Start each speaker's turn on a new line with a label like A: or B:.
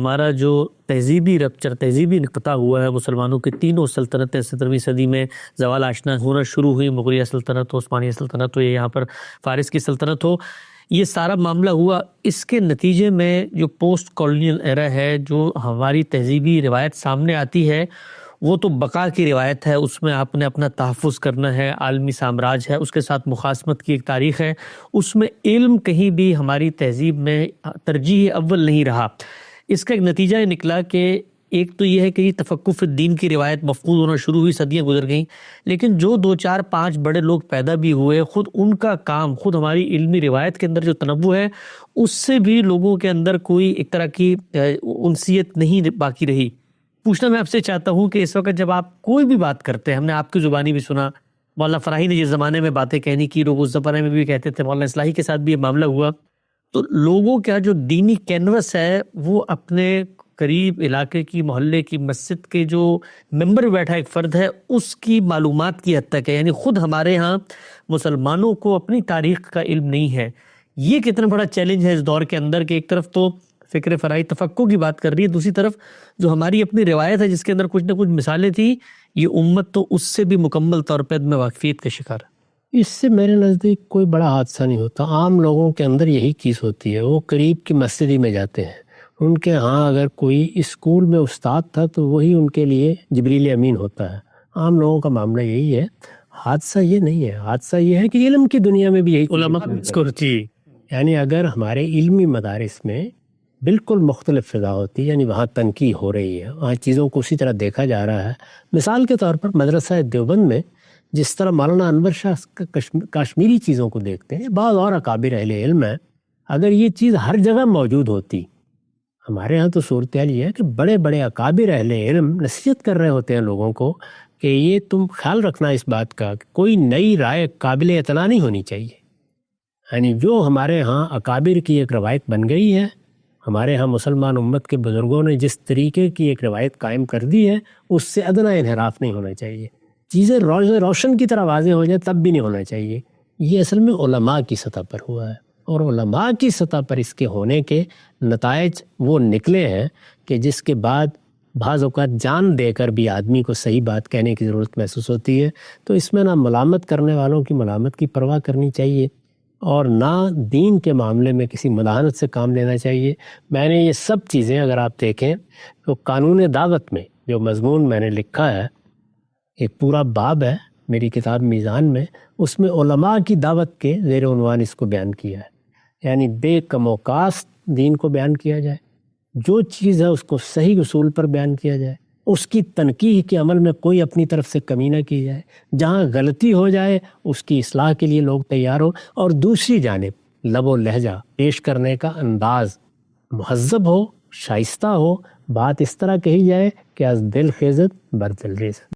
A: ہمارا جو تہذیبی رپچر، تہذیبی انقطاع ہوا ہے مسلمانوں کے تینوں سلطنتیں 17ویں صدی میں زوال آشنا ہونا شروع ہوئی، مغلیہ سلطنت ہو، عثمانیہ سلطنت ہو، یا یہاں پر فارس کی سلطنت ہو، یہ سارا معاملہ ہوا۔ اس کے نتیجے میں جو پوسٹ کالونیل ایرا ہے، جو ہماری تہذیبی روایت سامنے آتی ہے، وہ تو بقا کی روایت ہے، اس میں آپ نے اپنا تحفظ کرنا ہے، عالمی سامراج ہے، اس کے ساتھ مخاصمت کی ایک تاریخ ہے، اس میں علم کہیں بھی ہماری تہذیب میں ترجیح اول نہیں رہا۔ اس کا ایک نتیجہ یہ نکلا کہ ایک تو یہ ہے کہ یہ تفقف الدین کی روایت مفقود ہونا شروع ہوئی، صدیاں گزر گئیں، لیکن جو 2 4 5 بڑے لوگ پیدا بھی ہوئے، خود ان کا کام، خود ہماری علمی روایت کے اندر جو تنوع ہے، اس سے بھی لوگوں کے اندر کوئی ایک طرح کی انسیت نہیں باقی رہی۔ پوچھنا میں آپ سے چاہتا ہوں کہ اس وقت جب آپ کوئی بھی بات کرتے ہیں، ہم نے آپ کی زبانی بھی سنا، مولانا فراہی نے جس زمانے میں باتیں کہنی کی، لوگ اس زمانے میں بھی کہتے تھے، مولانا اصلاحی کے ساتھ بھی یہ معاملہ ہوا، تو لوگوں کا جو دینی کینوس ہے وہ اپنے قریب علاقے کی، محلے کی، مسجد کے جو ممبر بیٹھا ایک فرد ہے، اس کی معلومات کی حد تک ہے۔ یعنی خود ہمارے ہاں مسلمانوں کو اپنی تاریخ کا علم نہیں ہے۔ یہ کتنا بڑا چیلنج ہے اس دور کے اندر کہ ایک طرف تو فکر فرائی تفقع کی بات کر رہی ہے، دوسری طرف جو ہماری اپنی روایت ہے جس کے اندر کچھ نہ کچھ مثالیں تھیں، یہ امت تو اس سے بھی مکمل طور پہ عدم واقفیت کا شکار ہے۔
B: اس سے میرے نزدیک کوئی بڑا حادثہ نہیں ہوتا۔ عام لوگوں کے اندر یہی چیز ہوتی ہے، وہ قریب کی مسجد ہی میں جاتے ہیں، ان کے ہاں اگر کوئی اسکول میں استاد تھا تو وہی ان کے لیے جبریل امین ہوتا ہے۔ عام لوگوں کا معاملہ یہی ہے، حادثہ یہ نہیں ہے۔ حادثہ یہ ہے کہ علم کی دنیا میں بھی یہی
A: علماء
B: یعنی اگر ہمارے علمی مدارس میں بالکل مختلف فضا ہوتی، یعنی وہاں تنقید ہو رہی ہے، وہاں چیزوں کو اسی طرح دیکھا جا رہا ہے۔ مثال کے طور پر مدرسہ دیوبند میں جس طرح مولانا انور شاہ کشمیری چیزوں کو دیکھتے ہیں، بعض اور اکابر اہل علم ہیں، اگر یہ چیز ہر جگہ موجود ہوتی، ہمارے ہاں تو صورتحال یہ ہے کہ بڑے بڑے اکابر اہل علم نصیحت کر رہے ہوتے ہیں لوگوں کو کہ یہ تم خیال رکھنا اس بات کا کہ کوئی نئی رائے قابل اعتنا نہیں ہونی چاہیے۔ یعنی جو ہمارے ہاں اکابر کی ایک روایت بن گئی ہے، ہمارے ہاں مسلمان امت کے بزرگوں نے جس طریقے کی ایک روایت قائم کر دی ہے، اس سے ادنا انحراف نہیں ہونا چاہیے۔ چیزیں روشن کی طرح واضح ہو جائے تب بھی نہیں ہونا چاہیے۔ یہ اصل میں علماء کی سطح پر ہوا ہے، اور علماء کی سطح پر اس کے ہونے کے نتائج وہ نکلے ہیں کہ جس کے بعد بعض اوقات جان دے کر بھی آدمی کو صحیح بات کہنے کی ضرورت محسوس ہوتی ہے۔ تو اس میں نہ ملامت کرنے والوں کی ملامت کی پرواہ کرنی چاہیے، اور نہ دین کے معاملے میں کسی مداحنت سے کام لینا چاہیے۔ میں نے یہ سب چیزیں اگر آپ دیکھیں تو قانون دعوت میں جو مضمون میں نے لکھا ہے، ایک پورا باب ہے میری کتاب میزان میں، اس میں علماء کی دعوت کے زیر عنوان اس کو بیان کیا ہے۔ یعنی بے کم و کاست دین کو بیان کیا جائے، جو چیز ہے اس کو صحیح اصول پر بیان کیا جائے، اس کی تنقیح کے عمل میں کوئی اپنی طرف سے کمی نہ کی جائے، جہاں غلطی ہو جائے اس کی اصلاح کے لیے لوگ تیار ہو، اور دوسری جانب لب و لہجہ پیش کرنے کا انداز مہذب ہو، شائستہ ہو، بات اس طرح کہی جائے کہ از دل خیزت بر دل ریزت۔